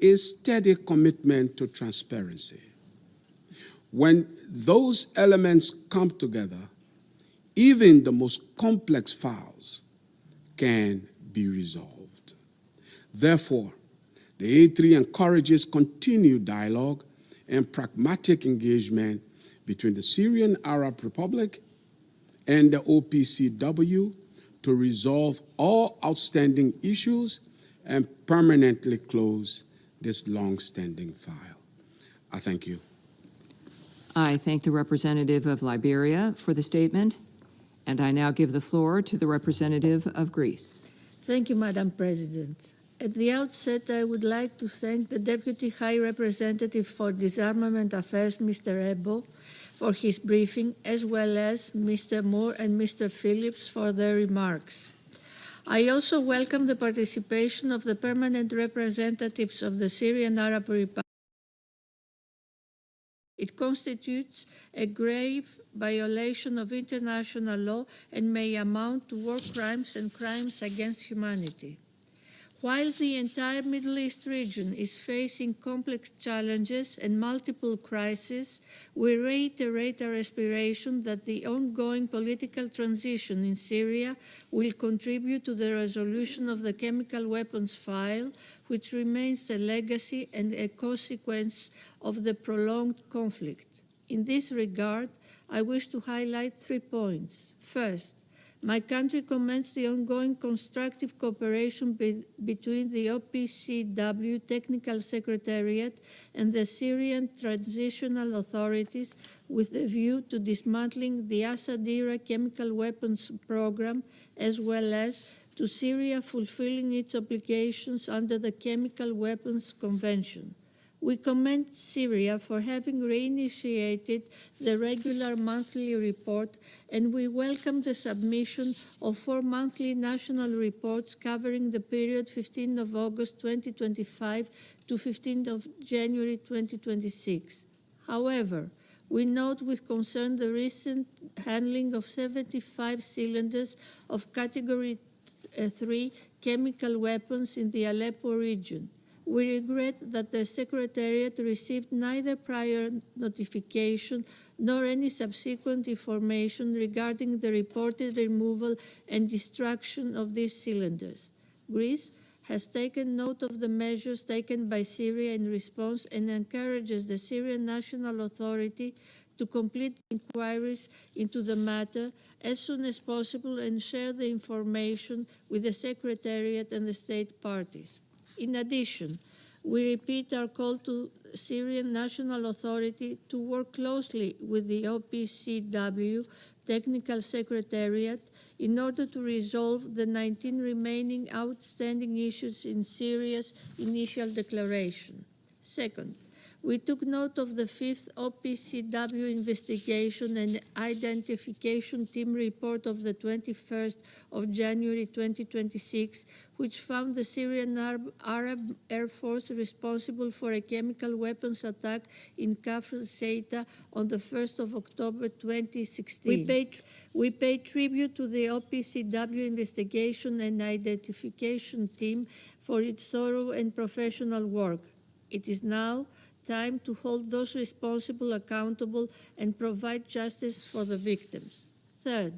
a steady commitment to transparency. When those elements come together, even the most complex files can be resolved. Therefore, the A3 encourages continued dialogue and pragmatic engagement between the Syrian Arab Republic and the OPCW to resolve all outstanding issues and permanently close this long-standing file. I thank you. I thank the representative of Liberia for the statement, and I now give the floor to the representative of Greece. Thank you, Madam President. At the outset, I would like to thank the Deputy High Representative for Disarmament Affairs, Mr. Ebo, for his briefing, as well as Mr. Moore and Mr. Phillips for their remarks. I also welcome the participation of the permanent representatives of the Syrian Arab Republic. It constitutes a grave violation of international law and may amount to war crimes and crimes against humanity. While the entire Middle East region is facing complex challenges and multiple crises, we reiterate our aspiration that the ongoing political transition in Syria will contribute to the resolution of the chemical weapons file, which remains a legacy and a consequence of the prolonged conflict. In this regard, I wish to highlight 3 points. First, my country commends the ongoing constructive cooperation between the OPCW Technical Secretariat and the Syrian Transitional Authorities with a view to dismantling the Assad-era chemical weapons program, as well as to Syria fulfilling its obligations under the Chemical Weapons Convention. We commend Syria for having reinitiated the regular monthly report, and we welcome the submission of 4 monthly national reports covering the period 15th of August 2025 to 15th of January 2026. However, we note with concern the recent handling of 75 cylinders of Category 3 chemical weapons in the Aleppo region. We regret that the Secretariat received neither prior notification nor any subsequent information regarding the reported removal and destruction of these cylinders. Greece has taken note of the measures taken by Syria in response and encourages the Syrian National Authority to complete inquiries into the matter as soon as possible and share the information with the Secretariat and the state parties. In addition, we repeat our call to Syrian National Authority to work closely with the OPCW Technical Secretariat in order to resolve the 19 remaining outstanding issues in Syria's initial declaration. Second, we took note of the 5th OPCW investigation and identification team report of the 21st of January 2026, which found the Syrian Arab Air Force responsible for a chemical weapons attack in Kafr Seita on the 1st of October 2016. We pay tribute to the OPCW investigation and identification team for its thorough and professional work. It is now time to hold those responsible accountable and provide justice for the victims. Third,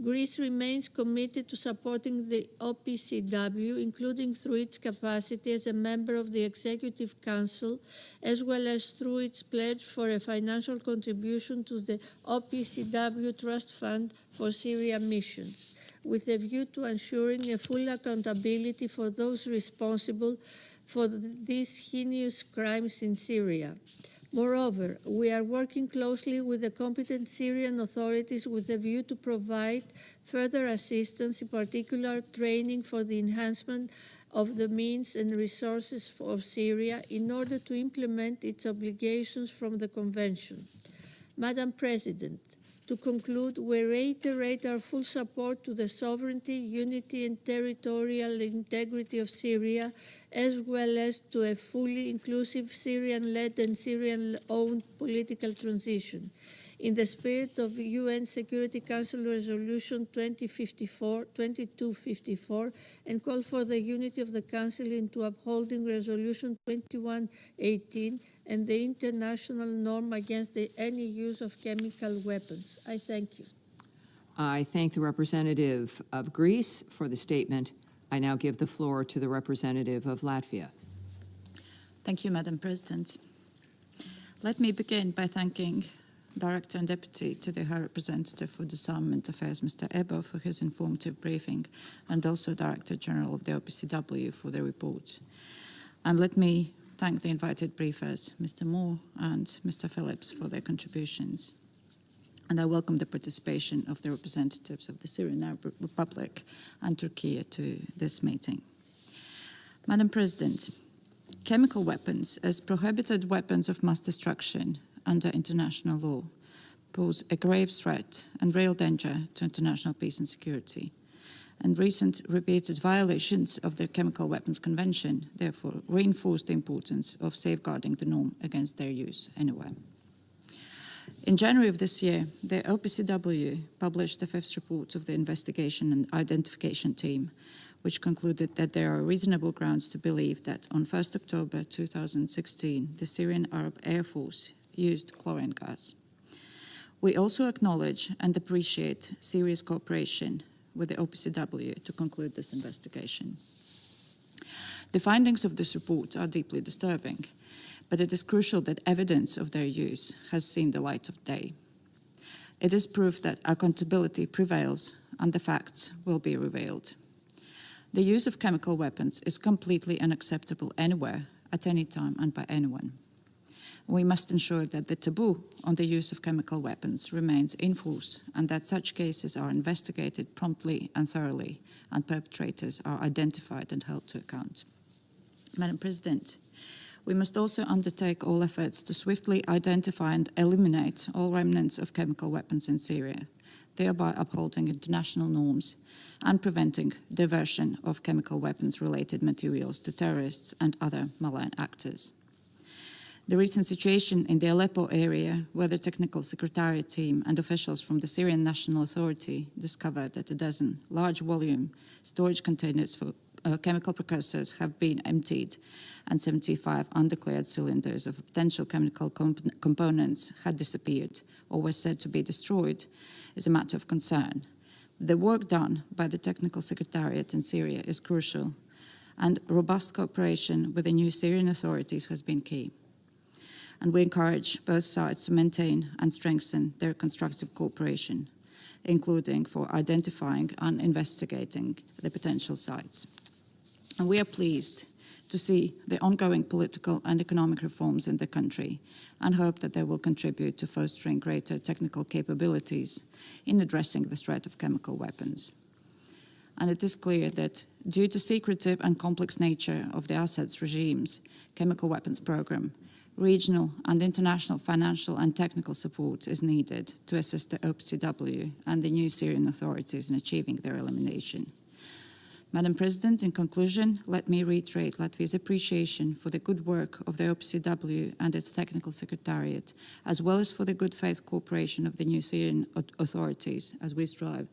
Greece remains committed to supporting the OPCW, including through its capacity as a member of the Executive Council, as well as through its pledge for a financial contribution to the OPCW Trust Fund for Syria missions, with a view to ensuring a full accountability for those responsible for these heinous crimes in Syria. Moreover, we are working closely with the competent Syrian authorities with a view to provide further assistance, in particular training for the enhancement of the means and resources of Syria in order to implement its obligations from the Convention. Madam President, to conclude, we reiterate our full support to the sovereignty, unity, and territorial integrity of Syria, as well as to a fully inclusive Syrian-led and Syrian-owned political transition. in the spirit of UN Security Council Resolution 2254, and call for the unity of the Council into upholding Resolution 2118 and the international norm against any use of chemical weapons. I thank you. I thank the representative of Greece for the statement. I now give the floor to the representative of Latvia. Thank you, Madam President. Let me begin by thanking Director and Deputy to the High Representative for Disarmament Affairs, Mr. Ebo, for his informative briefing, and also Director General of the OPCW for the report. And let me thank the invited briefers, Mr. Moore and Mr. Phillips, for their contributions. And I welcome the participation of the representatives of the Syrian Arab Republic and Turkey to this meeting. Madam President, chemical weapons as prohibited weapons of mass destruction under international law pose a grave threat and real danger to international peace and security. And recent repeated violations of the Chemical Weapons Convention therefore reinforce the importance of safeguarding the norm against their use anywhere. In January of this year, the OPCW published the fifth report of the investigation and identification team, which concluded that there are reasonable grounds to believe that on 1st October 2016, the Syrian Arab Air Force used chlorine gas. We also acknowledge and appreciate Syria's cooperation with the OPCW to conclude this investigation. The findings of this report are deeply disturbing, but it is crucial that evidence of their use has seen the light of day. It is proof that accountability prevails and the facts will be revealed. The use of chemical weapons is completely unacceptable anywhere, at any time, and by anyone. We must ensure that the taboo on the use of chemical weapons remains in force and that such cases are investigated promptly and thoroughly and perpetrators are identified and held to account. Madam President, we must also undertake all efforts to swiftly identify and eliminate all remnants of chemical weapons in Syria, thereby upholding international norms and preventing diversion of chemical weapons-related materials to terrorists and other malign actors. The recent situation in the Aleppo area, where the Technical Secretariat team and officials from the Syrian National Authority discovered that a dozen large-volume storage containers for chemical precursors have been emptied and 75 undeclared cylinders of potential chemical components had disappeared or were said to be destroyed, is a matter of concern. The work done by the Technical Secretariat in Syria is crucial, and robust cooperation with the new Syrian authorities has been key. And we encourage both sides to maintain and strengthen their constructive cooperation, including for identifying and investigating the potential sites. And we are pleased to see the ongoing political and economic reforms in the country and hope that they will contribute to fostering greater technical capabilities in addressing the threat of chemical weapons. And it is clear that due to secretive and complex nature of the Assad's regime's chemical weapons program, regional and international financial and technical support is needed to assist the OPCW and the new Syrian authorities in achieving their elimination. Madam President, in conclusion, let me reiterate Latvia's appreciation for the good work of the OPCW and its Technical Secretariat, as well as for the good faith cooperation of the new Syrian authorities as we strive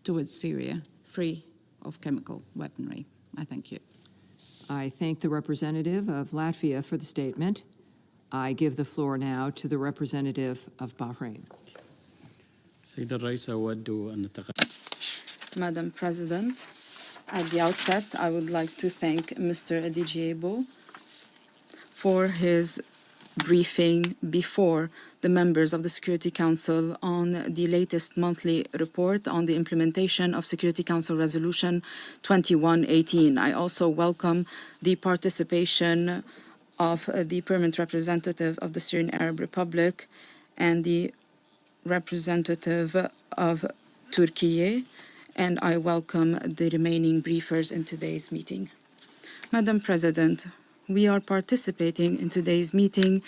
towards Syria free of chemical weaponry. I thank you. I thank the representative of Latvia for the statement. I give the floor now to the representative of Bahrain. Madam President, at the outset, I would like to thank Mr. Adijiebo for his briefing before the members of the Security Council on the latest monthly report on the implementation of Security Council Resolution 2118. I also welcome the participation of the permanent representative of the Syrian Arab Republic and the representative of Turkey, and I welcome the remaining briefers in today's meeting. Madam President, we are participating in today's meeting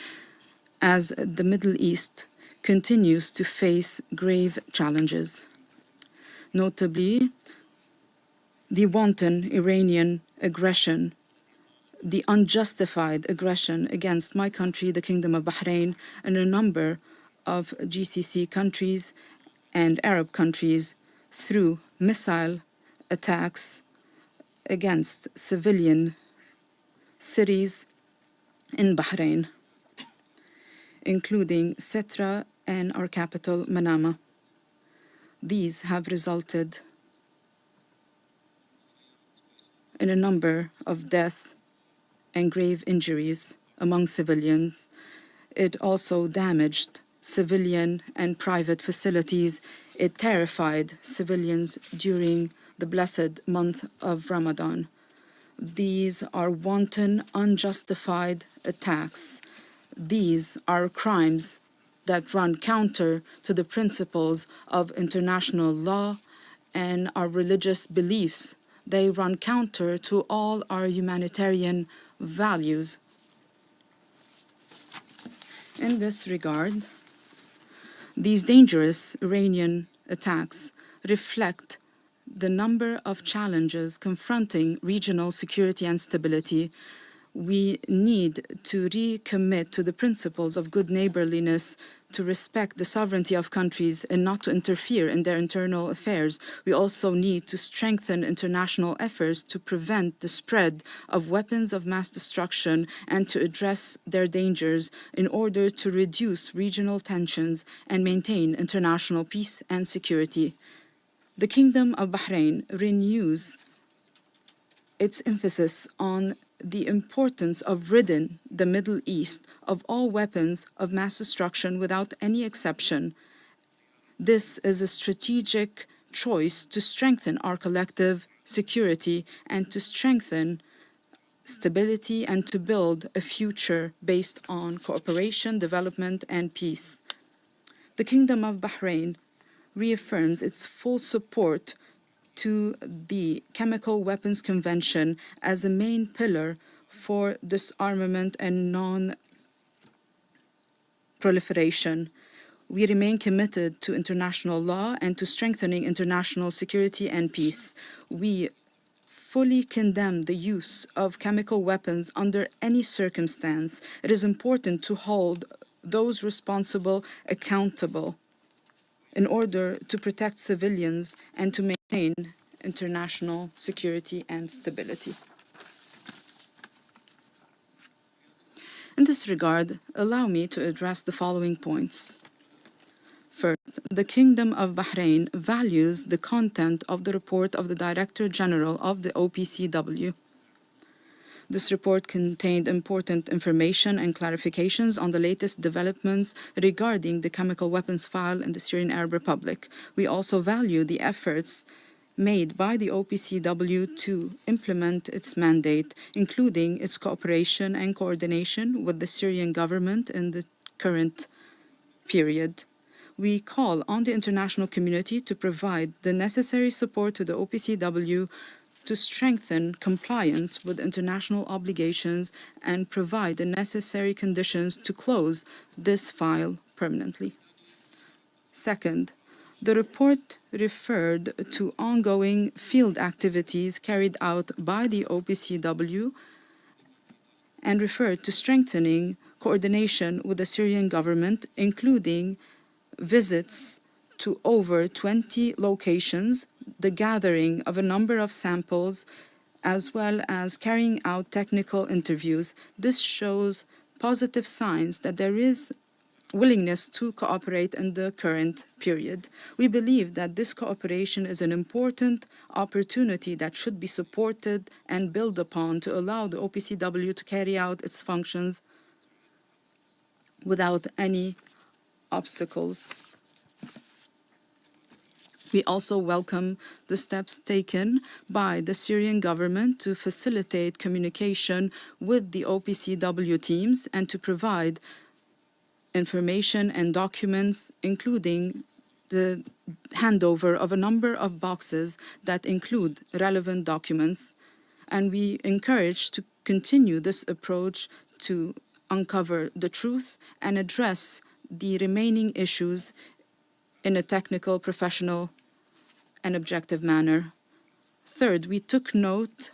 as the Middle East continues to face grave challenges, notably the wanton Iranian aggression, the unjustified aggression against my country, the Kingdom of Bahrain, and a number of GCC countries and Arab countries through missile attacks against civilian cities in Bahrain, including Sitra and our capital, Manama. These have resulted in a number of deaths and grave injuries among civilians. It also damaged civilian and private facilities. It terrified civilians during the blessed month of Ramadan. These are wanton, unjustified attacks. These are crimes that run counter to the principles of international law and our religious beliefs. They run counter to all our humanitarian values. In this regard, these dangerous Iranian attacks reflect the number of challenges confronting regional security and stability. We need to recommit to the principles of good neighborliness, to respect the sovereignty of countries and not to interfere in their internal affairs. We also need to strengthen international efforts to prevent the spread of weapons of mass destruction and to address their dangers in order to reduce regional tensions and maintain international peace and security. The Kingdom of Bahrain renews its emphasis on the importance of ridding the Middle East of all weapons of mass destruction without any exception. This is a strategic choice to strengthen our collective security and to strengthen stability and to build a future based on cooperation, development, and peace. The Kingdom of Bahrain reaffirms its full support to the Chemical Weapons Convention as a main pillar for disarmament and non-proliferation. We remain committed to international law and to strengthening international security and peace. We fully condemn the use of chemical weapons under any circumstance. It is important to hold those responsible accountable in order to protect civilians and to maintain international security and stability. In this regard, allow me to address the following points. First, the Kingdom of Bahrain values the content of the report of the Director General of the OPCW. This report contained important information and clarifications on the latest developments regarding the chemical weapons file in the Syrian Arab Republic. We also value the efforts made by the OPCW to implement its mandate, including its cooperation and coordination with the Syrian government in the current period. We call on the international community to provide the necessary support to the OPCW to strengthen compliance with international obligations and provide the necessary conditions to close this file permanently. Second, the report referred to ongoing field activities carried out by the OPCW and referred to strengthening coordination with the Syrian government, including visits to over 20 locations, the gathering of a number of samples, as well as carrying out technical interviews. This shows positive signs that there is willingness to cooperate in the current period. We believe that this cooperation is an important opportunity that should be supported and built upon to allow the OPCW to carry out its functions without any obstacles. We also welcome the steps taken by the Syrian government to facilitate communication with the OPCW teams and to provide information and documents, including the handover of a number of boxes that include relevant documents. And we encourage to continue this approach to uncover the truth and address the remaining issues in a technical, professional, and objective manner. Third, we took note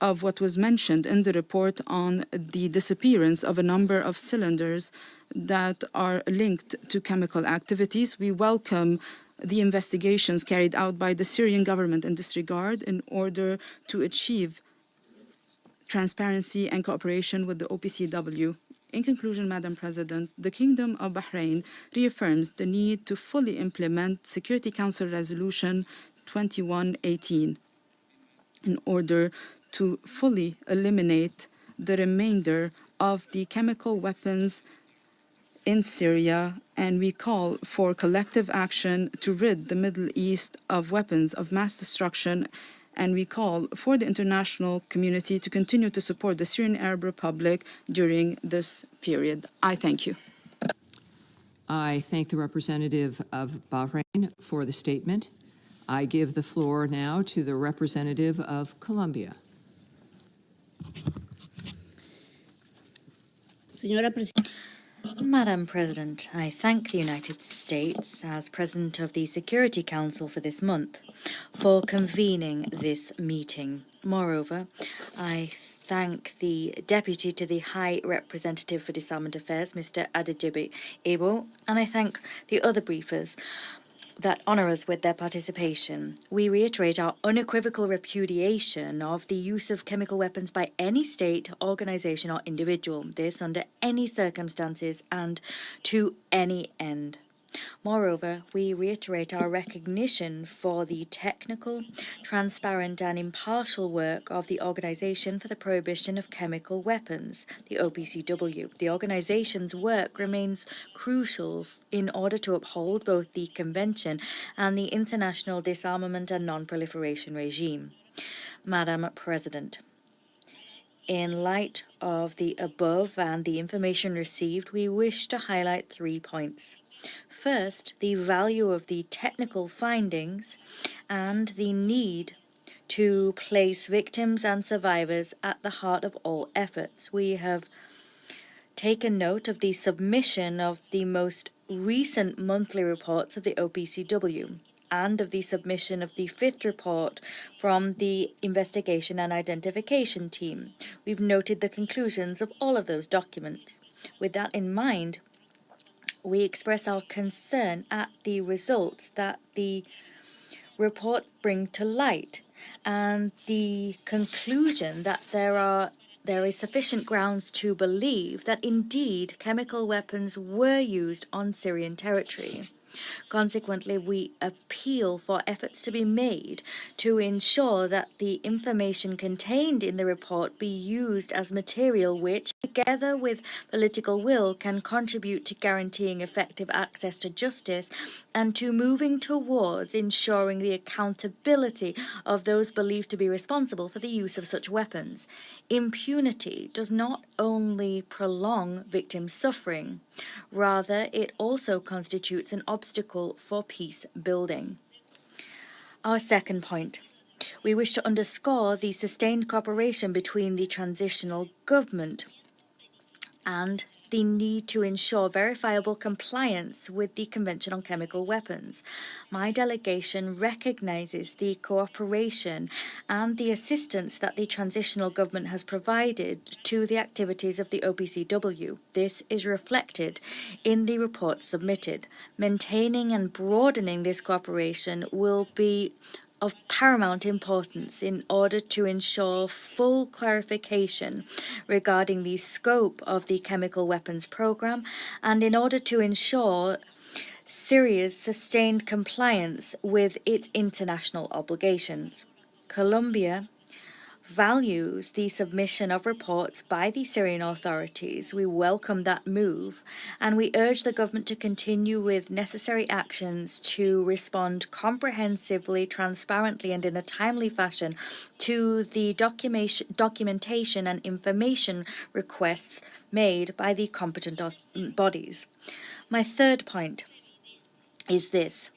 of what was mentioned in the report on the disappearance of a number of cylinders that are linked to chemical activities. We welcome the investigations carried out by the Syrian government in this regard in order to achieve transparency and cooperation with the OPCW. In conclusion, Madam President, the Kingdom of Bahrain reaffirms the need to fully implement Security Council Resolution 2118 in order to fully eliminate the remainder of the chemical weapons in Syria, and we call for collective action to rid the Middle East of weapons of mass destruction, and we call for the international community to continue to support the Syrian Arab Republic during this period. I thank you. I thank the representative of Bahrain for the statement. I give the floor now to the representative of Colombia. Madam President, I thank the United States, as President of the Security Council for this month, for convening this meeting. Moreover, I thank the Deputy to the High Representative for Disarmament Affairs, Mr. Adejibi Ebo, and I thank the other briefers that honour us with their participation. We reiterate our unequivocal repudiation of the use of chemical weapons by any state, organisation or individual, this under any circumstances and to any end. Moreover, we reiterate our recognition for the technical, transparent and impartial work of the Organisation for the Prohibition of Chemical Weapons, the OPCW. The organisation's work remains crucial in order to uphold both the Convention and the international disarmament and non-proliferation regime. Madam President, in light of the above and the information received, we wish to highlight 3 points. First, the value of the technical findings and the need to place victims and survivors at the heart of all efforts. We have taken note of the submission of the most recent monthly reports of the OPCW and of the submission of the 5th report from the Investigation and Identification Team. We've noted the conclusions of all of those documents. With that in mind, we express our concern at the results that the reports bring to light and the conclusion that there is sufficient grounds to believe that indeed chemical weapons were used on Syrian territory. Consequently, we appeal for efforts to be made to ensure that the information contained in the report be used as material which, together with political will, can contribute to guaranteeing effective access to justice and to moving towards ensuring the accountability of those believed to be responsible for the use of such weapons. Impunity does not only prolong victim suffering, rather it also constitutes an obstacle for peace building. Our second point. We wish to underscore the sustained cooperation between the transitional government and the need to ensure verifiable compliance with the Convention on Chemical Weapons. My delegation recognizes the cooperation and the assistance that the transitional government has provided to the activities of the OPCW. This is reflected in the report submitted. Maintaining and broadening this cooperation will be of paramount importance in order to ensure full clarification regarding the scope of the chemical weapons program and in order to ensure Syria's sustained compliance with its international obligations. Colombia values the submission of reports by the Syrian authorities. We welcome that move, and we urge the government to continue with necessary actions to respond comprehensively, transparently, and in a timely fashion to the documentation and information requests made by the competent bodies. My third point is this.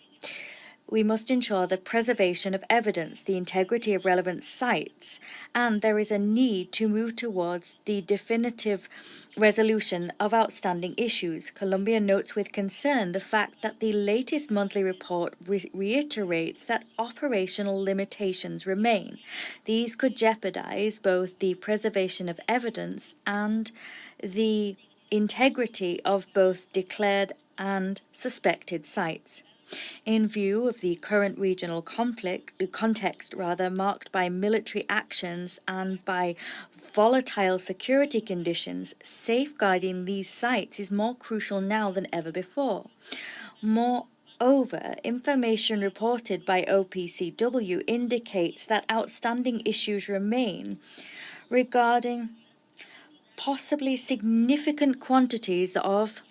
We must ensure the preservation of evidence, the integrity of relevant sites, and there is a need to move towards the definitive resolution of outstanding issues. Colombia notes with concern the fact that the latest monthly report reiterates that operational limitations remain. These could jeopardize both the preservation of evidence and the integrity of both declared and suspected sites. In view of the current regional context marked by military actions and by volatile security conditions, safeguarding these sites is more crucial now than ever before. Moreover, information reported by OPCW indicates that outstanding issues remain regarding possibly significant quantities of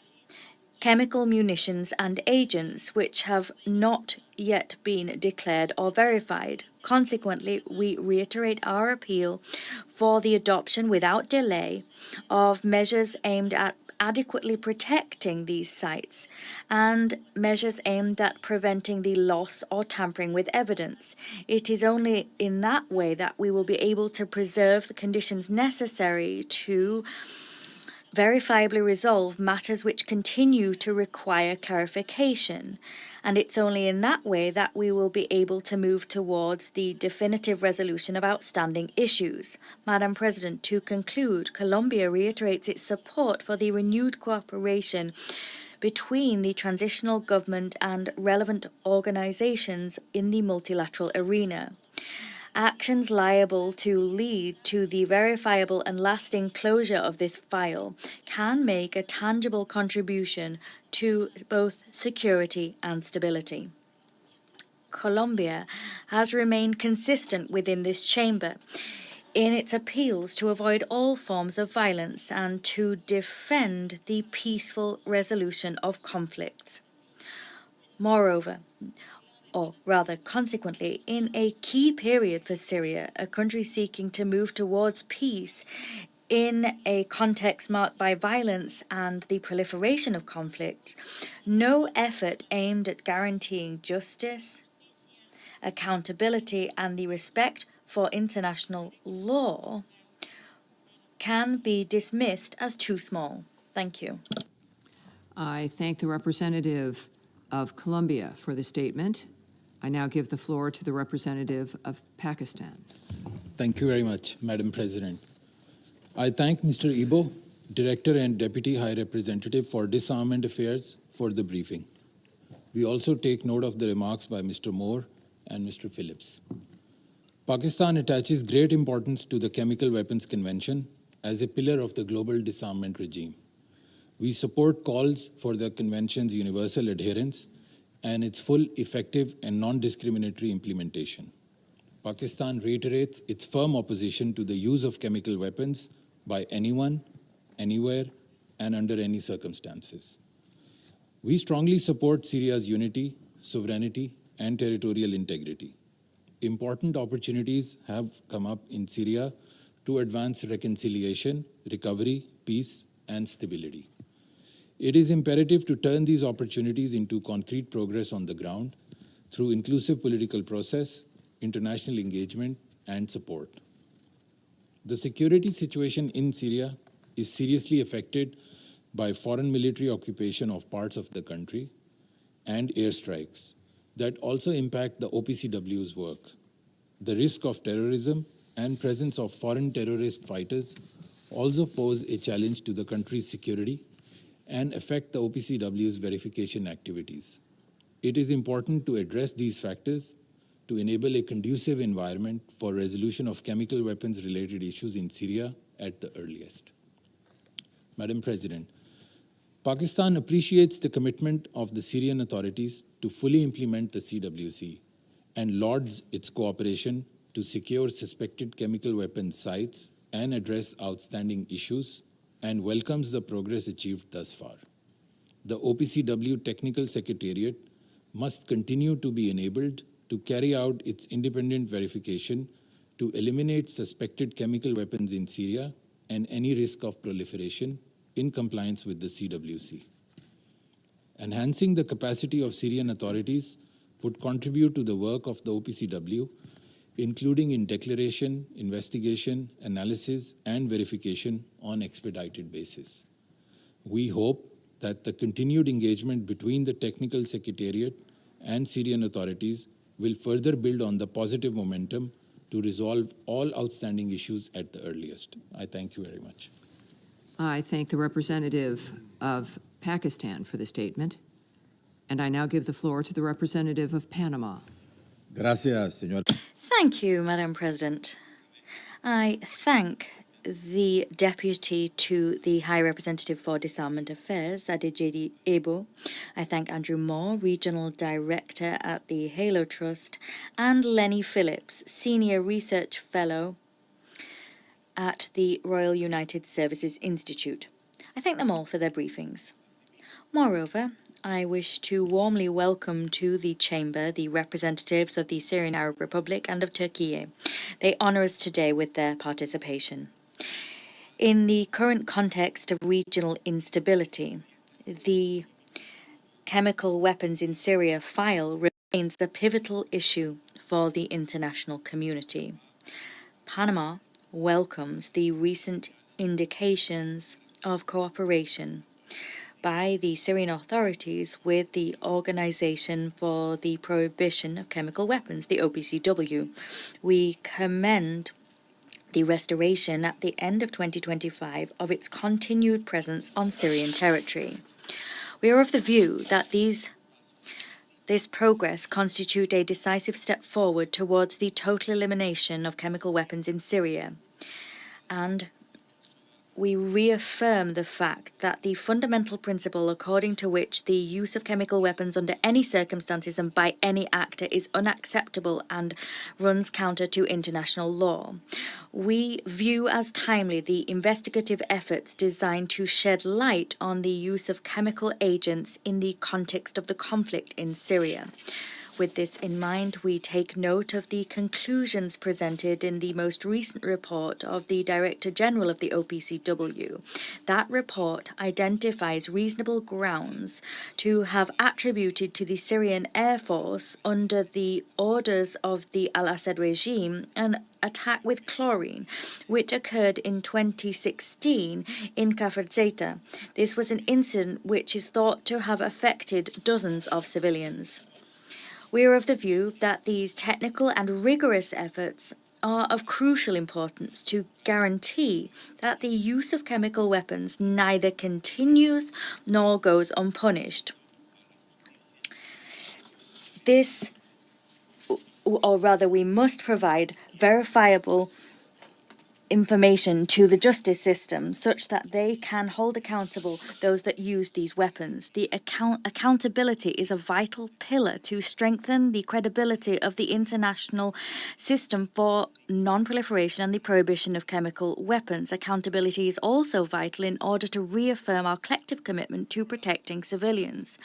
chemical munitions and agents which have not yet been declared or verified. Consequently, we reiterate our appeal for the adoption without delay of measures aimed at adequately protecting these sites and measures aimed at preventing the loss or tampering with evidence. It is only in that way that we will be able to preserve the conditions necessary to verifiably resolve matters which continue to require clarification, and it's only in that way that we will be able to move towards the definitive resolution of outstanding issues. Madam President, to conclude, Colombia reiterates its support for the renewed cooperation between the transitional government and relevant organizations in the multilateral arena. Actions liable to lead to the verifiable and lasting closure of this file can make a tangible contribution to both security and stability. Colombia has remained consistent within this chamber in its appeals to avoid all forms of violence and to defend the peaceful resolution of conflicts. Moreover, or rather consequently, in a key period for Syria, a country seeking to move towards peace in a context marked by violence and the proliferation of conflict, no effort aimed at guaranteeing justice, accountability, and the respect for international law can be dismissed as too small. Thank you. I thank the representative of Colombia for the statement. I now give the floor to the representative of Pakistan. Thank you very much, Madam President. I thank Mr. Ibo, Director and Deputy High Representative for Disarmament Affairs, for the briefing. We also take note of the remarks by Mr. Moore and Mr. Phillips. Pakistan attaches great importance to the Chemical Weapons Convention as a pillar of the global disarmament regime. We support calls for the Convention's universal adherence and its full, effective, and non-discriminatory implementation. Pakistan reiterates its firm opposition to the use of chemical weapons by anyone, anywhere, and under any circumstances. We strongly support Syria's unity, sovereignty, and territorial integrity. Important opportunities have come up in Syria to advance reconciliation, recovery, peace, and stability. It is imperative to turn these opportunities into concrete progress on the ground through inclusive political process, international engagement, and support. The security situation in Syria is seriously affected by foreign military occupation of parts of the country and airstrikes that also impact the OPCW's work. The risk of terrorism and presence of foreign terrorist fighters also pose a challenge to the country's security and affect the OPCW's verification activities. It is important to address these factors to enable a conducive environment for resolution of chemical weapons-related issues in Syria at the earliest. Madam President, Pakistan appreciates the commitment of the Syrian authorities to fully implement the CWC and lauds its cooperation to secure suspected chemical weapons sites and address outstanding issues, and welcomes the progress achieved thus far. The OPCW Technical Secretariat must continue to be enabled to carry out its independent verification to eliminate suspected chemical weapons in Syria and any risk of proliferation in compliance with the CWC. Enhancing the capacity of Syrian authorities would contribute to the work of the OPCW, including in declaration, investigation, analysis, and verification on expedited basis. We hope that the continued engagement between the Technical Secretariat and Syrian authorities will further build on the positive momentum to resolve all outstanding issues at the earliest. I thank you very much. I thank the representative of Pakistan for the statement, and I now give the floor to the representative of Panama. Gracias, señor. Thank you, Madam President. I thank the Deputy to the High Representative for Disarmament Affairs, Adejide Ebo. I thank Andrew Moore, Regional Director at the Halo Trust, and Lenny Phillips, Senior Research Fellow at the Royal United Services Institute. I thank them all for their briefings. Moreover, I wish to warmly welcome to the Chamber the representatives of the Syrian Arab Republic and of Turkey. They honour us today with their participation. In the current context of regional instability, the chemical weapons in Syria file remains a pivotal issue for the international community. Panama welcomes the recent indications of cooperation by the Syrian authorities with the Organization for the Prohibition of Chemical Weapons, the OPCW. We commend the restoration at the end of 2025 of its continued presence on Syrian territory. We are of the view that this progress constitutes a decisive step forward towards the total elimination of chemical weapons in Syria, and we reaffirm the fact that the fundamental principle according to which the use of chemical weapons under any circumstances and by any actor is unacceptable and runs counter to international law. We view as timely the investigative efforts designed to shed light on the use of chemical agents in the context of the conflict in Syria. With this in mind, we take note of the conclusions presented in the most recent report of the Director General of the OPCW. That report identifies reasonable grounds to have attributed to the Syrian Air Force, under the orders of the Al-Assad regime, an attack with chlorine, which occurred in 2016 in Kafr Zeta. This was an incident which is thought to have affected dozens of civilians. We are of the view that these technical and rigorous efforts are of crucial importance to guarantee that the use of chemical weapons neither continues nor goes unpunished. We must provide verifiable information to the justice system such that they can hold accountable those that use these weapons. The accountability is a vital pillar to strengthen the credibility of the international system for non-proliferation and the prohibition of chemical weapons. Accountability is also vital in order to reaffirm our collective commitment to protecting civilians.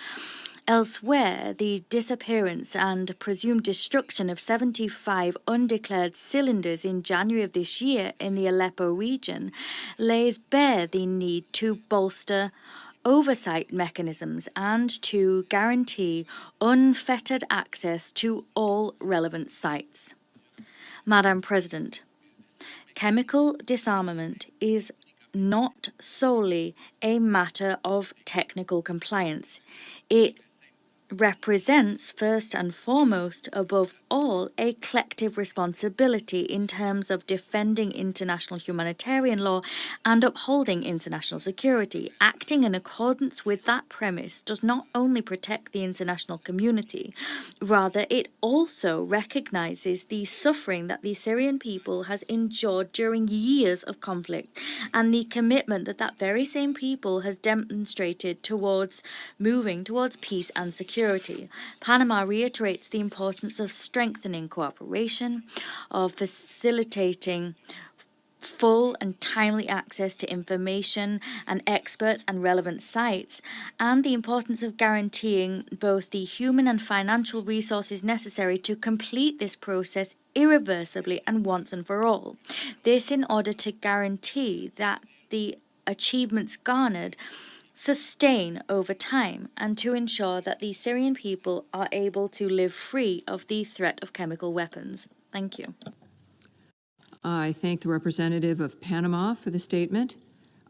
Elsewhere, the disappearance and presumed destruction of 75 undeclared cylinders in January of this year in the Aleppo region lays bare the need to bolster oversight mechanisms and to guarantee unfettered access to all relevant sites. Madam President, chemical disarmament is not solely a matter of technical compliance. It represents, first and foremost, above all, a collective responsibility in terms of defending international humanitarian law and upholding international security. Acting in accordance with that premise does not only protect the international community, rather it also recognizes the suffering that the Syrian people has endured during years of conflict and the commitment that that very same people has demonstrated towards moving towards peace and security. Panama reiterates the importance of strengthening cooperation, of facilitating full and timely access to information and experts and relevant sites, and the importance of guaranteeing both the human and financial resources necessary to complete this process irreversibly and once and for all. This in order to guarantee that the achievements garnered sustain over time and to ensure that the Syrian people are able to live free of the threat of chemical weapons. Thank you. I thank the representative of Panama for the statement.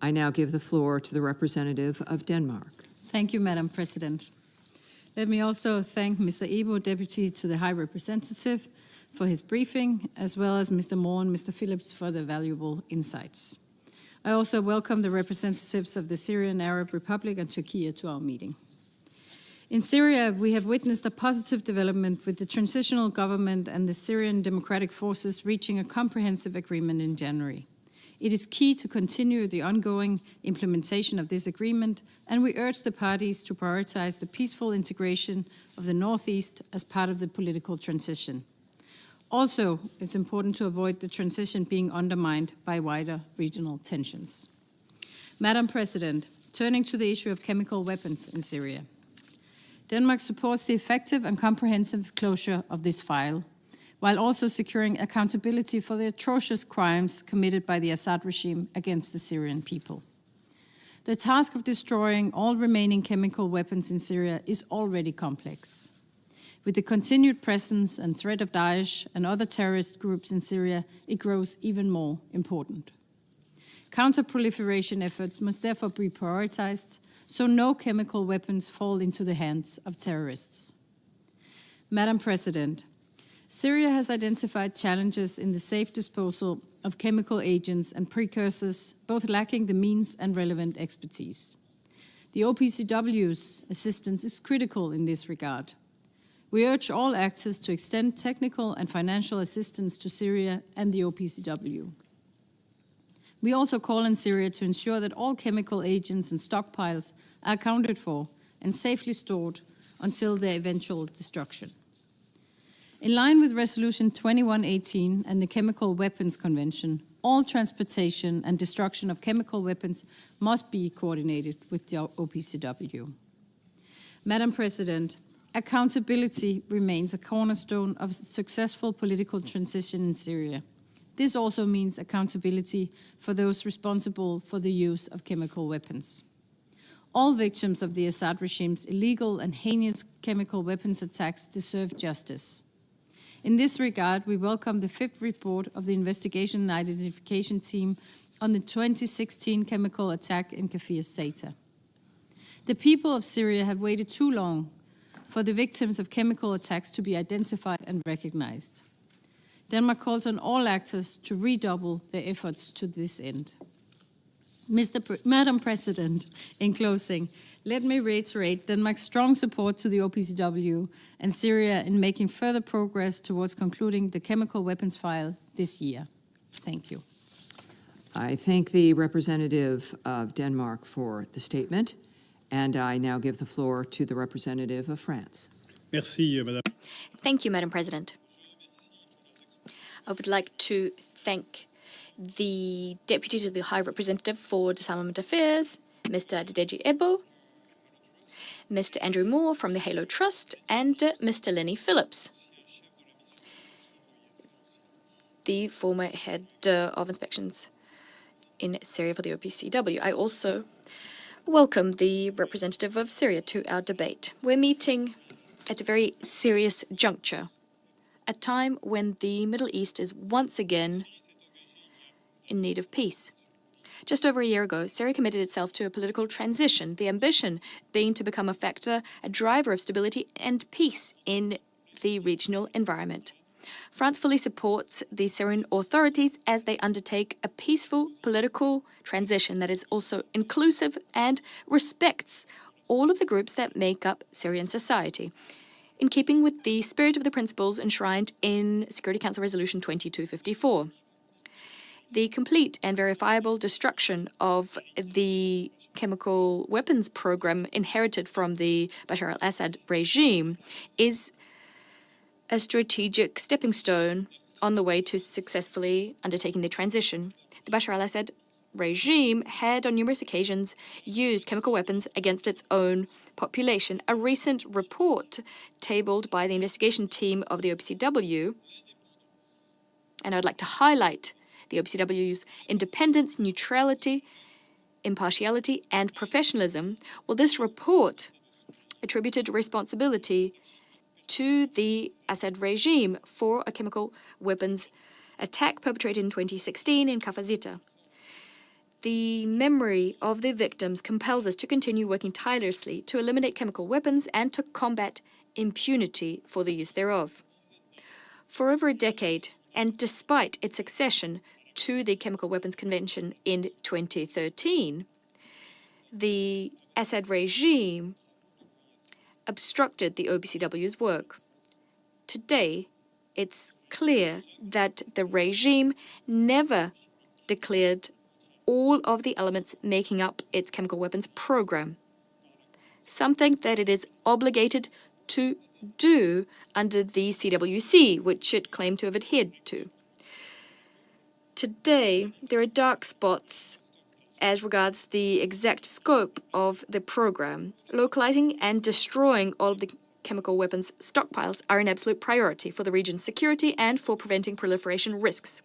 I now give the floor to the representative of Denmark. Thank you, Madam President. Let me also thank Mr. Ebo, Deputy to the High Representative, for his briefing, as well as Mr. Moore and Mr. Phillips for their valuable insights. I also welcome the representatives of the Syrian Arab Republic and Turkey to our meeting. In Syria, we have witnessed a positive development with the transitional government and the Syrian Democratic Forces reaching a comprehensive agreement in January. It is key to continue the ongoing implementation of this agreement, and we urge the parties to prioritize the peaceful integration of the Northeast as part of the political transition. Also, it's important to avoid the transition being undermined by wider regional tensions. Madam President, turning to the issue of chemical weapons in Syria. Denmark supports the effective and comprehensive closure of this file, while also securing accountability for the atrocious crimes committed by the Assad regime against the Syrian people. The task of destroying all remaining chemical weapons in Syria is already complex. With the continued presence and threat of Daesh and other terrorist groups in Syria, it grows even more important. Counter-proliferation efforts must therefore be prioritized so no chemical weapons fall into the hands of terrorists. Madam President, Syria has identified challenges in the safe disposal of chemical agents and precursors, both lacking the means and relevant expertise. The OPCW's assistance is critical in this regard. We urge all actors to extend technical and financial assistance to Syria and the OPCW. We also call on Syria to ensure that all chemical agents and stockpiles are accounted for and safely stored until their eventual destruction. In line with Resolution 2118 and the Chemical Weapons Convention, all transportation and destruction of chemical weapons must be coordinated with the OPCW. Madam President, accountability remains a cornerstone of a successful political transition in Syria. This also means accountability for those responsible for the use of chemical weapons. All victims of the Assad regime's illegal and heinous chemical weapons attacks deserve justice. In this regard, we welcome the fifth report of the Investigation and Identification Team on the 2016 chemical attack in Kafir Sata. The people of Syria have waited too long for the victims of chemical attacks to be identified and recognized. Denmark calls on all actors to redouble their efforts to this end. Madam President, in closing, let me reiterate Denmark's strong support to the OPCW and Syria in making further progress towards concluding the chemical weapons file this year. Thank you. I thank the representative of Denmark for the statement, and I now give the floor to the representative of France. Merci, Madame. Thank you, Madam President. I would like to thank the Deputy to the High Representative for Disarmament Affairs, Mr. Dideji Ebo, Mr. Andrew Moore from the Halo Trust, and Mr. Lenny Phillips, the former head of inspections in Syria for the OPCW. I also welcome the representative of Syria to our debate. We're meeting at a very serious juncture, a time when the Middle East is once again in need of peace. Just over a year ago, Syria committed itself to a political transition, the ambition being to become a factor, a driver of stability and peace in the regional environment. France fully supports the Syrian authorities as they undertake a peaceful political transition that is also inclusive and respects all of the groups that make up Syrian society, in keeping with the spirit of the principles enshrined in Security Council Resolution 2254. The complete and verifiable destruction of the chemical weapons program inherited from the Bashar al-Assad regime is a strategic stepping stone on the way to successfully undertaking the transition. The Bashar al-Assad regime had on numerous occasions used chemical weapons against its own population. A recent report tabled by the investigation team of the OPCW, and I'd like to highlight the OPCW's independence, neutrality, impartiality, and professionalism. Well, this report attributed responsibility to the Assad regime for a chemical weapons attack perpetrated in 2016 in Kafir Sata. The memory of the victims compels us to continue working tirelessly to eliminate chemical weapons and to combat impunity for the use thereof. For over a decade, and despite its accession to the Chemical Weapons Convention in 2013, the Assad regime obstructed the OPCW's work. Today, it's clear that the regime never declared all of the elements making up its chemical weapons program, something that it is obligated to do under the CWC, which it claimed to have adhered to. Today, there are dark spots as regards the exact scope of the program. Localizing and destroying all of the chemical weapons stockpiles are an absolute priority for the region's security and for preventing proliferation risks.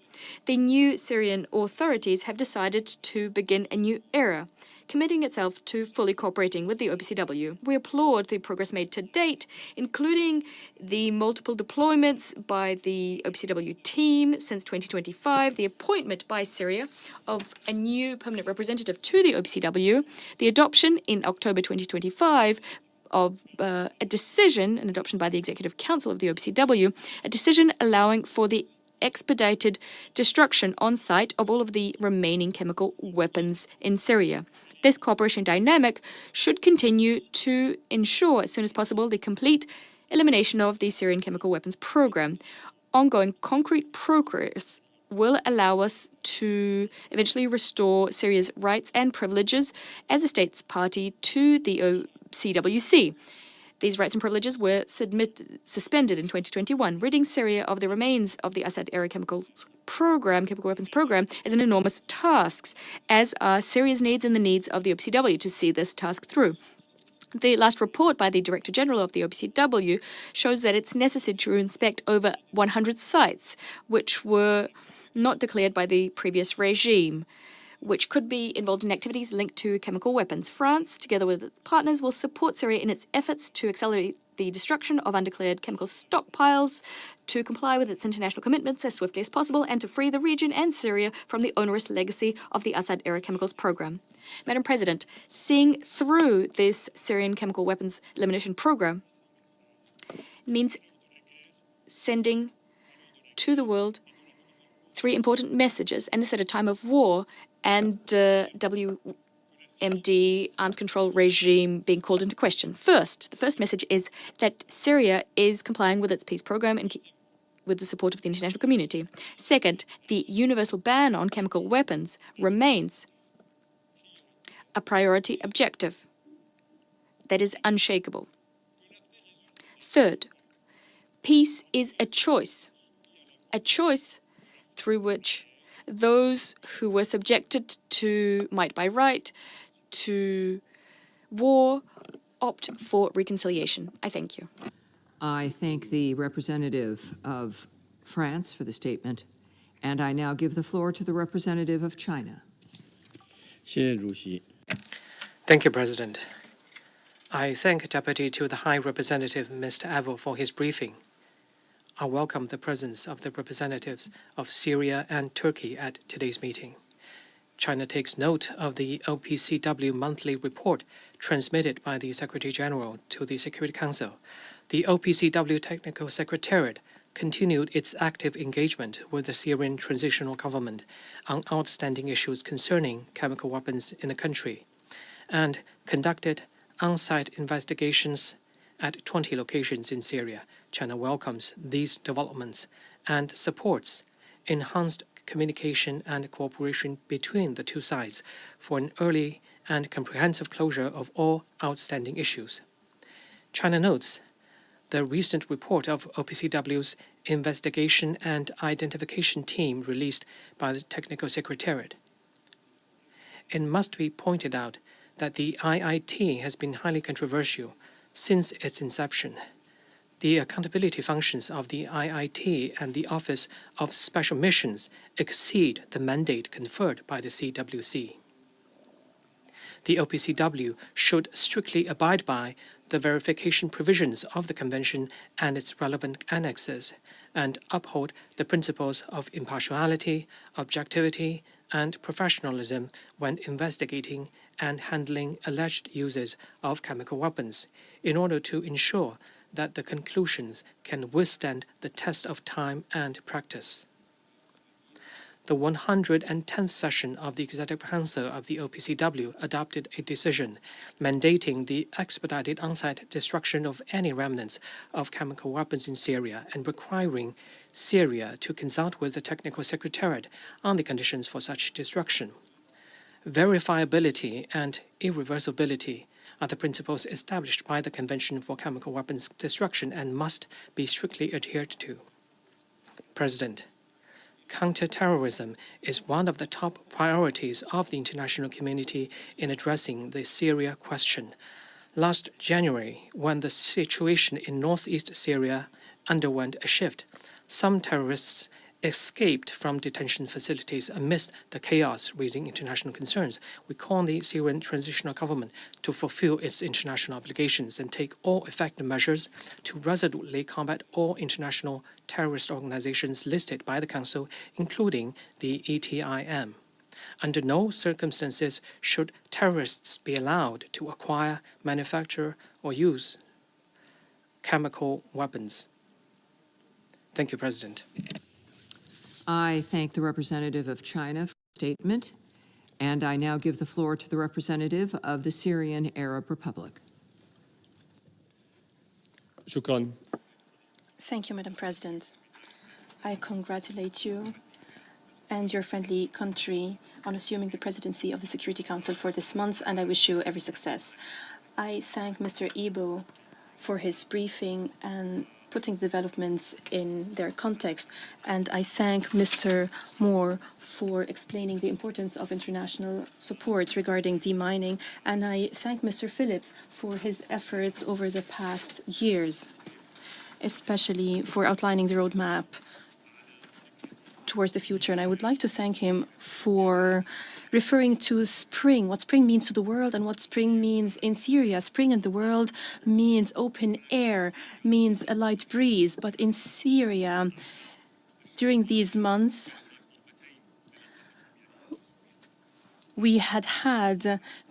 The new Syrian authorities have decided to begin a new era, committing itself to fully cooperating with the OPCW. We applaud the progress made to date, including the multiple deployments by the OPCW team since 2025, the appointment by Syria of a new permanent representative to the OPCW, the adoption in October 2025 of an adoption by the Executive Council of the OPCW, a decision allowing for the expedited destruction on site of all of the remaining chemical weapons in Syria. This cooperation dynamic should continue to ensure, as soon as possible, the complete elimination of the Syrian chemical weapons program. Ongoing concrete progress will allow us to eventually restore Syria's rights and privileges as a states party to the CWC. These rights and privileges were suspended in 2021, ridding Syria of the remains of the Assad-era chemical weapons program, is an enormous task, as are Syria's needs and the needs of the OPCW to see this task through. The last report by the Director General of the OPCW shows that it's necessary to inspect over 100 sites, which were not declared by the previous regime, which could be involved in activities linked to chemical weapons. France, together with its partners, will support Syria in its efforts to accelerate the destruction of undeclared chemical stockpiles, to comply with its international commitments as swiftly as possible, and to free the region and Syria from the onerous legacy of the Assad-era chemicals program. Madam President, seeing through this Syrian chemical weapons elimination program means sending to the world three important messages, and this at a time of war and WMD arms control regime being called into question. First, the first message is that Syria is complying with its peace program and with the support of the international community. Second, the universal ban on chemical weapons remains a priority objective that is unshakable. Third, peace is a choice through which those who were subjected to might by right, to war, opt for reconciliation. I thank you. I thank the representative of France for the statement, and I now give the floor to the representative of China. Thank you, President. I thank Deputy to the High Representative, Mr. Abel, for his briefing. I welcome the presence of the representatives of Syria and Turkey at today's meeting. China takes note of the OPCW monthly report transmitted by the Secretary General to the Security Council. The OPCW Technical Secretariat continued its active engagement with the Syrian transitional government on outstanding issues concerning chemical weapons in the country, and conducted on-site investigations at 20 locations in Syria. China welcomes these developments and supports enhanced communication and cooperation between the two sides for an early and comprehensive closure of all outstanding issues. China notes the recent report of OPCW's investigation and identification team released by the Technical Secretariat. It must be pointed out that the IIT has been highly controversial since its inception. The accountability functions of the IIT and the Office of Special Missions exceed the mandate conferred by the CWC. The OPCW should strictly abide by the verification provisions of the Convention and its relevant annexes, and uphold the principles of impartiality, objectivity, and professionalism when investigating and handling alleged uses of chemical weapons, in order to ensure that the conclusions can withstand the test of time and practice. The 110th session of the Executive Council of the OPCW adopted a decision mandating the expedited on-site destruction of any remnants of chemical weapons in Syria and requiring Syria to consult with the Technical Secretariat on the conditions for such destruction. Verifiability and irreversibility are the principles established by the Convention for Chemical Weapons Destruction and must be strictly adhered to. President, counterterrorism is one of the top priorities of the international community in addressing the Syria question. Last January, when the situation in northeast Syria underwent a shift, some terrorists escaped from detention facilities amidst the chaos, raising international concerns. We call on the Syrian transitional government to fulfill its international obligations and take all effective measures to resolutely combat all international terrorist organizations listed by the Council, including the ETIM. Under no circumstances should terrorists be allowed to acquire, manufacture, or use chemical weapons. Thank you, President. I thank the representative of China for the statement, and I now give the floor to the representative of the Syrian Arab Republic. Shukran. Thank you, Madam President. I congratulate you and your friendly country on assuming the presidency of the Security Council for this month, and I wish you every success. I thank Mr. Ibo for his briefing and putting developments in their context, and I thank Mr. Moore for explaining the importance of international support regarding demining, and I thank Mr. Phillips for his efforts over the past years, especially for outlining the roadmap towards the future. And I would like to thank him for referring to spring, what spring means to the world and what spring means in Syria. Spring in the world means open air, means a light breeze. But in Syria, during these months, we had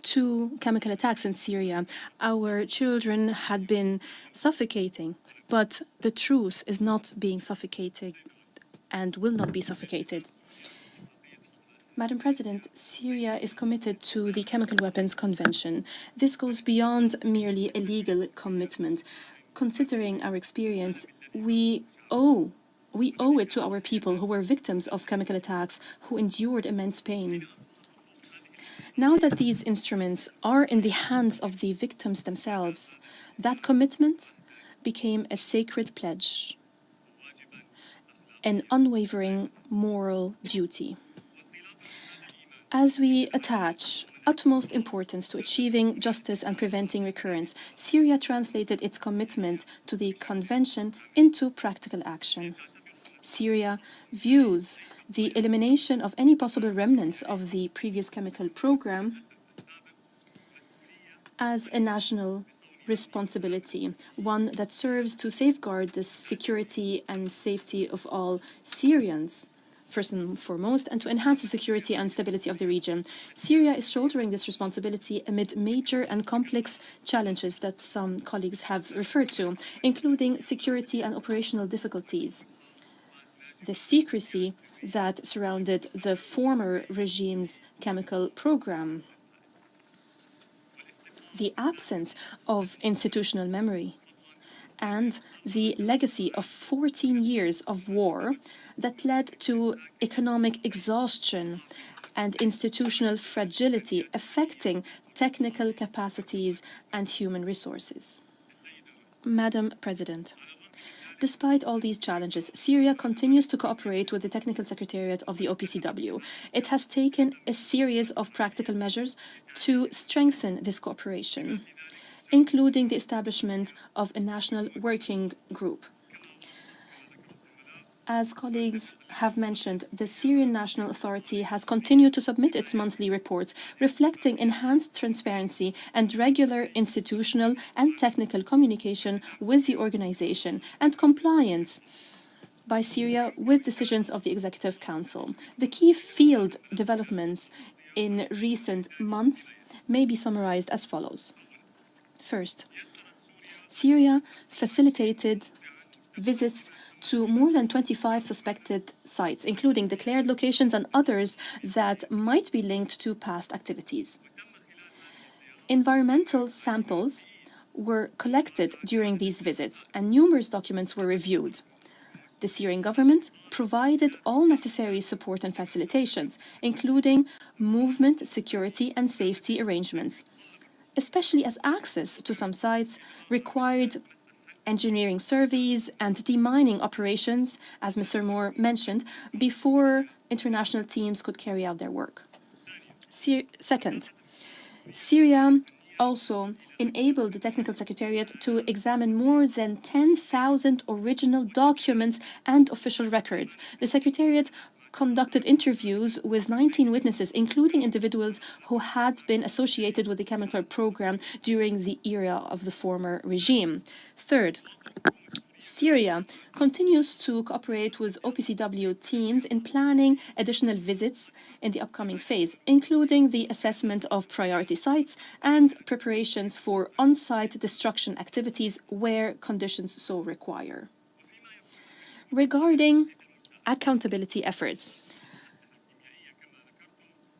2 chemical attacks in Syria. Our children had been suffocating, but the truth is not being suffocated and will not be suffocated. Madam President, Syria is committed to the Chemical Weapons Convention. This goes beyond merely a legal commitment. Considering our experience, we owe it to our people who were victims of chemical attacks, who endured immense pain. Now that these instruments are in the hands of the victims themselves, that commitment became a sacred pledge, an unwavering moral duty. As we attach utmost importance to achieving justice and preventing recurrence, Syria translated its commitment to the Convention into practical action. Syria views the elimination of any possible remnants of the previous chemical program as a national responsibility, one that serves to safeguard the security and safety of all Syrians, first and foremost, and to enhance the security and stability of the region. Syria is shouldering this responsibility amid major and complex challenges that some colleagues have referred to, including security and operational difficulties, the secrecy that surrounded the former regime's chemical program, the absence of institutional memory, and the legacy of 14 years of war that led to economic exhaustion and institutional fragility affecting technical capacities and human resources. Madam President, despite all these challenges, Syria continues to cooperate with the Technical Secretariat of the OPCW. It has taken a series of practical measures to strengthen this cooperation, including the establishment of a national working group. As colleagues have mentioned, the Syrian National Authority has continued to submit its monthly reports, reflecting enhanced transparency and regular institutional and technical communication with the organization and compliance by Syria with decisions of the Executive Council. The key field developments in recent months may be summarized as follows. First, Syria facilitated visits to more than 25 suspected sites, including declared locations and others that might be linked to past activities. Environmental samples were collected during these visits, and numerous documents were reviewed. The Syrian government provided all necessary support and facilitations, including movement, security, and safety arrangements, especially as access to some sites required engineering surveys and demining operations, as Mr. Moore mentioned, before international teams could carry out their work. Second, Syria also enabled the Technical Secretariat to examine more than 10,000 original documents and official records. The Secretariat conducted interviews with 19 witnesses, including individuals who had been associated with the chemical program during the era of the former regime. Third, Syria continues to cooperate with OPCW teams in planning additional visits in the upcoming phase, including the assessment of priority sites and preparations for on-site destruction activities where conditions so require. Regarding accountability efforts,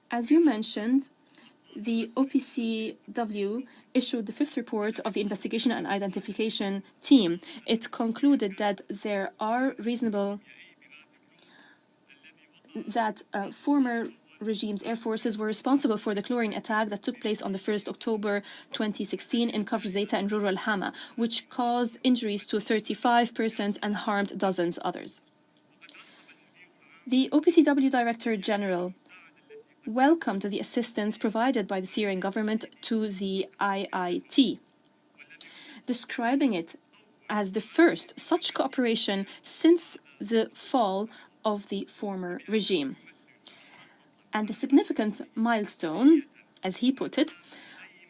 as you mentioned, the OPCW issued the fifth report of the investigation and identification team. It concluded that there are former regime's air forces were responsible for the chlorine attack that took place on the 1st October 2016 in Kafr Zeta and rural Hama, which caused injuries to 35 persons and harmed dozens others. The OPCW Director General welcomed the assistance provided by the Syrian government to the IIT, describing it as the first such cooperation since the fall of the former regime, and a significant milestone, as he put it,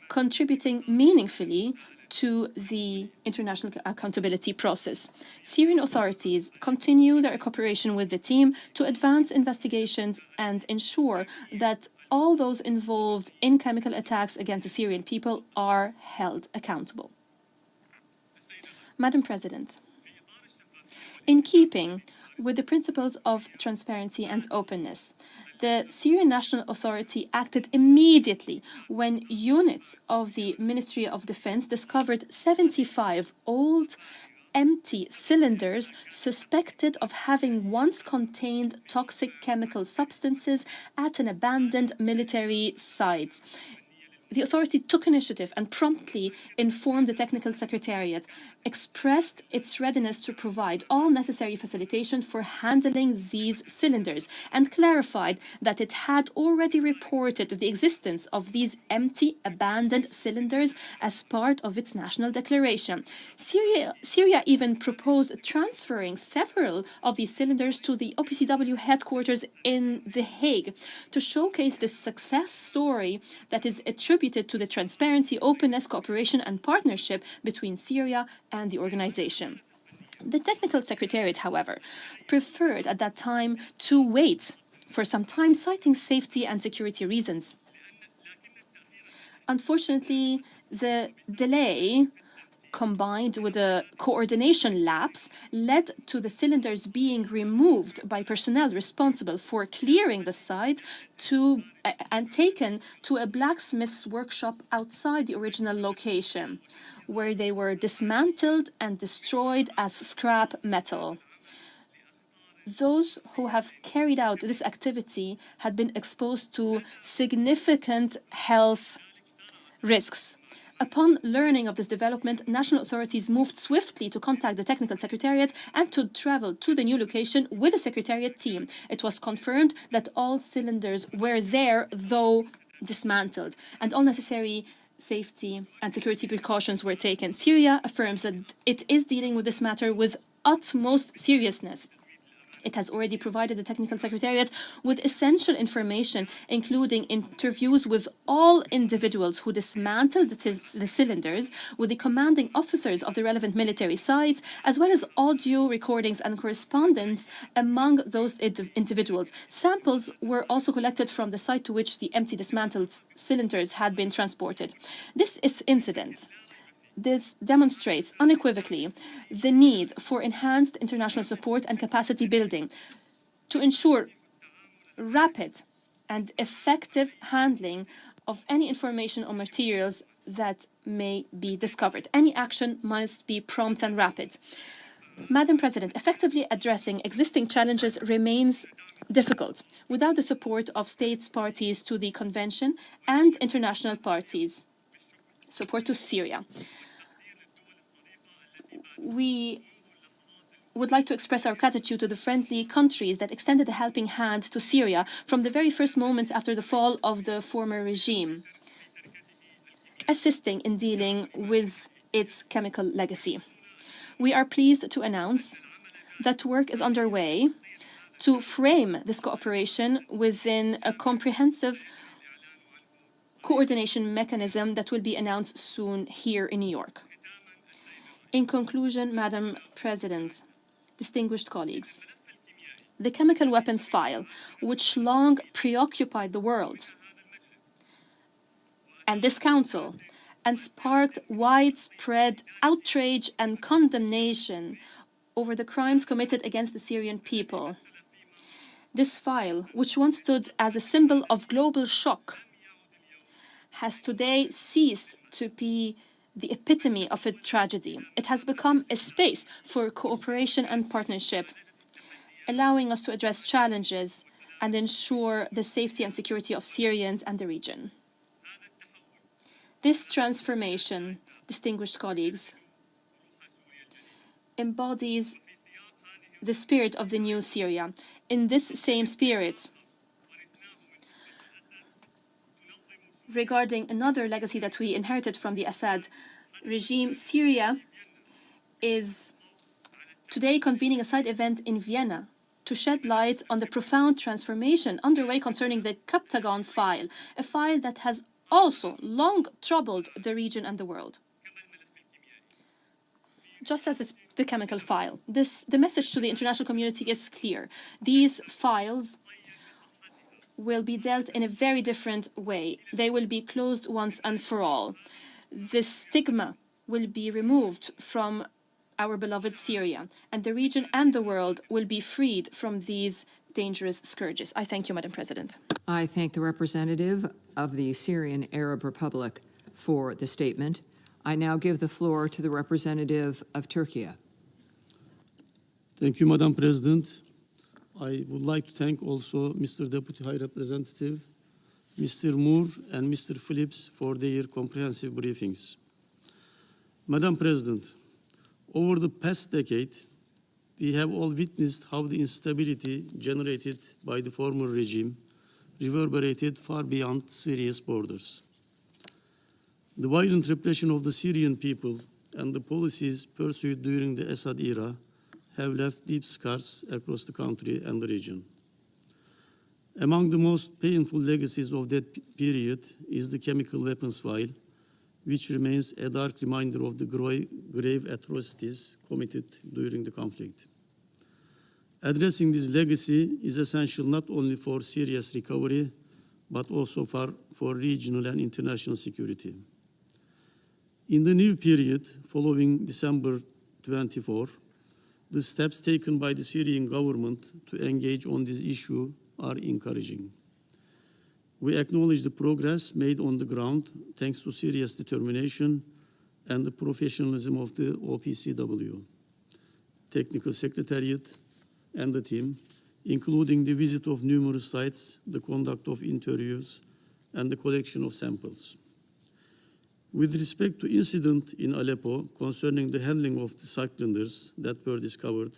contributing meaningfully to the international accountability process. Syrian authorities continue their cooperation with the team to advance investigations and ensure that all those involved in chemical attacks against the Syrian people are held accountable. Madam President, in keeping with the principles of transparency and openness, the Syrian National Authority acted immediately when units of the Ministry of Defense discovered 75 old, empty cylinders suspected of having once contained toxic chemical substances at an abandoned military site. The authority took initiative and promptly informed the Technical Secretariat, expressed its readiness to provide all necessary facilitation for handling these cylinders, and clarified that it had already reported the existence of these empty, abandoned cylinders as part of its national declaration. Syria even proposed transferring several of these cylinders to the OPCW headquarters in The Hague to showcase the success story that is attributed to the transparency, openness, cooperation, and partnership between Syria and the organization. The Technical Secretariat, however, preferred at that time to wait for some time, citing safety and security reasons. Unfortunately, the delay, combined with a coordination lapse, led to the cylinders being removed by personnel responsible for clearing the site and taken to a blacksmith's workshop outside the original location, where they were dismantled and destroyed as scrap metal. Those who have carried out this activity had been exposed to significant health risks. Upon learning of this development, national authorities moved swiftly to contact the Technical Secretariat and to travel to the new location with the Secretariat team. It was confirmed that all cylinders were there, though dismantled, and all necessary safety and security precautions were taken. Syria affirms that it is dealing with this matter with utmost seriousness. It has already provided the Technical Secretariat with essential information, including interviews with all individuals who dismantled the cylinders, with the commanding officers of the relevant military sites, as well as audio recordings and correspondence among those individuals. Samples were also collected from the site to which the empty dismantled cylinders had been transported. This incident This demonstrates unequivocally the need for enhanced international support and capacity building to ensure rapid and effective handling of any information or materials that may be discovered. Any action must be prompt and rapid. Madam President, effectively addressing existing challenges remains difficult without the support of states parties to the Convention and international parties. Support to Syria. We would like to express our gratitude to the friendly countries that extended a helping hand to Syria from the very first moments after the fall of the former regime, assisting in dealing with its chemical legacy. We are pleased to announce that work is underway to frame this cooperation within a comprehensive coordination mechanism that will be announced soon here in New York. In conclusion, Madam President, distinguished colleagues, the chemical weapons file, which long preoccupied the world and this Council and sparked widespread outrage and condemnation over the crimes committed against the Syrian people. This file, which once stood as a symbol of global shock, has today ceased to be the epitome of a tragedy. It has become a space for cooperation and partnership, allowing us to address challenges and ensure the safety and security of Syrians and the region. This transformation, distinguished colleagues, embodies the spirit of the new Syria. In this same spirit, regarding another legacy that we inherited from the Assad regime, Syria is today convening a side event in Vienna to shed light on the profound transformation underway concerning the Captagon file, a file that has also long troubled the region and the world. Just as the chemical file, the message to the international community is clear. These files will be dealt in a very different way. They will be closed once and for all. The stigma will be removed from our beloved Syria, and the region and the world will be freed from these dangerous scourges. I thank you, Madam President. I thank the representative of the Syrian Arab Republic for the statement. I now give the floor to the representative of Turkey. Thank you, Madam President. I would like to thank also Mr. Deputy High Representative, Mr. Moore, and Mr. Phillips for their comprehensive briefings. Madam President, over the past decade, we have all witnessed how the instability generated by the former regime reverberated far beyond Syria's borders. The violent repression of the Syrian people and the policies pursued during the Assad era have left deep scars across the country and the region. Among the most painful legacies of that period is the chemical weapons file, which remains a dark reminder of the grave atrocities committed during the conflict. Addressing this legacy is essential not only for Syria's recovery, but also for regional and international security. In the new period following December 24, the steps taken by the Syrian government to engage on this issue are encouraging. We acknowledge the progress made on the ground thanks to Syria's determination and the professionalism of the OPCW, Technical Secretariat, and the team, including the visit of numerous sites, the conduct of interviews, and the collection of samples. With respect to incident in Aleppo concerning the handling of the cylinders that were discovered,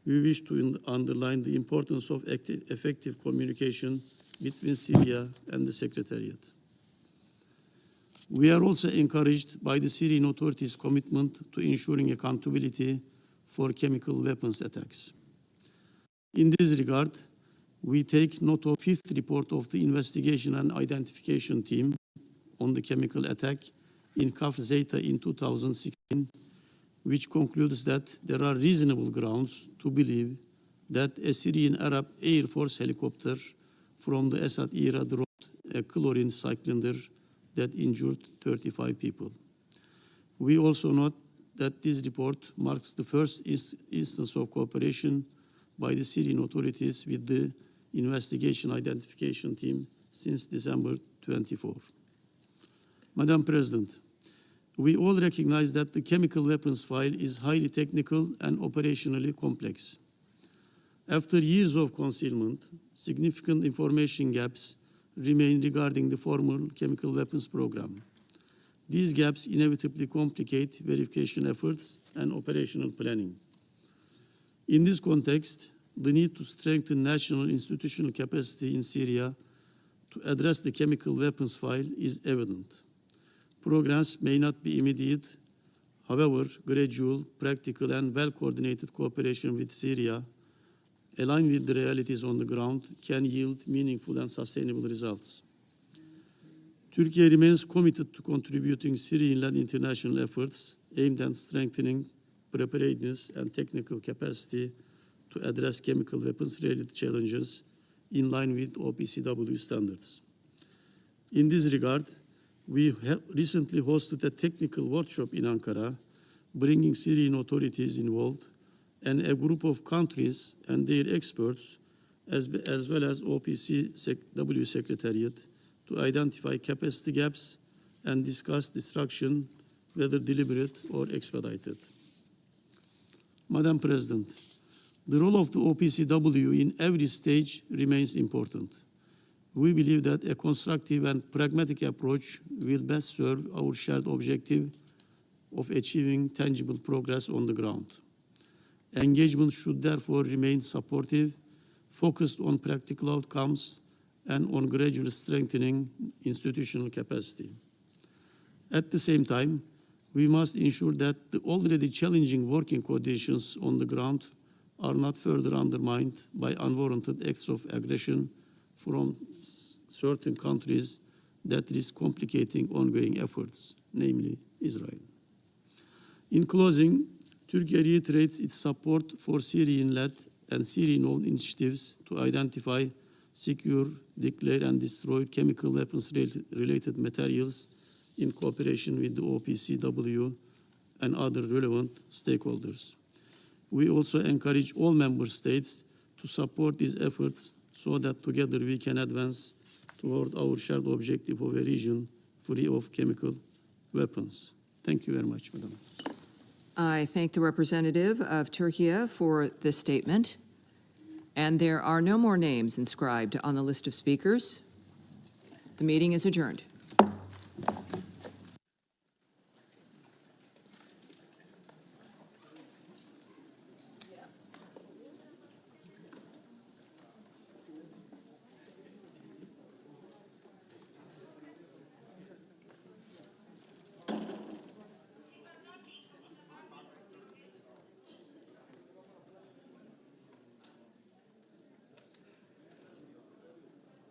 we wish to underline the importance of effective communication between Syria and the Secretariat. We are also encouraged by the Syrian authorities' commitment to ensuring accountability for chemical weapons attacks. In this regard, we take note of the fifth report of the investigation and identification team on the chemical attack in Kafr Zeyta in 2016, which concludes that there are reasonable grounds to believe that a Syrian Arab Air Force helicopter from the Assad era dropped a chlorine cylinder that injured 35 people. We also note that this report marks the first instance of cooperation by the Syrian authorities with the Investigation Identification Team since December 24. Madam President, we all recognize that the chemical weapons file is highly technical and operationally complex. After years of concealment, significant information gaps remain regarding the formal chemical weapons program. These gaps inevitably complicate verification efforts and operational planning. In this context, the need to strengthen national institutional capacity in Syria to address the chemical weapons file is evident. Programs may not be immediate. However, gradual, practical, and well-coordinated cooperation with Syria, aligned with the realities on the ground, can yield meaningful and sustainable results. Turkey remains committed to contributing Syrian-led international efforts aimed at strengthening preparedness and technical capacity to address chemical weapons-related challenges in line with OPCW standards. In this regard, we have recently hosted a technical workshop in Ankara, bringing Syrian authorities involved and a group of countries and their experts, as well as OPCW Secretariat, to identify capacity gaps and discuss destruction, whether deliberate or expedited. Madam President, the role of the OPCW in every stage remains important. We believe that a constructive and pragmatic approach will best serve our shared objective of achieving tangible progress on the ground. Engagement should therefore remain supportive, focused on practical outcomes, and on gradually strengthening institutional capacity. At the same time, we must ensure that the already challenging working conditions on the ground are not further undermined by unwarranted acts of aggression from certain countries that risk complicating ongoing efforts, namely Israel. In closing, Turkey reiterates its support for Syrian-led and Syrian-owned initiatives to identify, secure, declare, and destroy chemical weapons-related materials in cooperation with the OPCW and other relevant stakeholders. We also encourage all member states to support these efforts so that together we can advance toward our shared objective of a region free of chemical weapons. Thank you very much, Madam. I thank the representative of Turkey for this statement. And there are no more names inscribed on the list of speakers. The meeting is adjourned.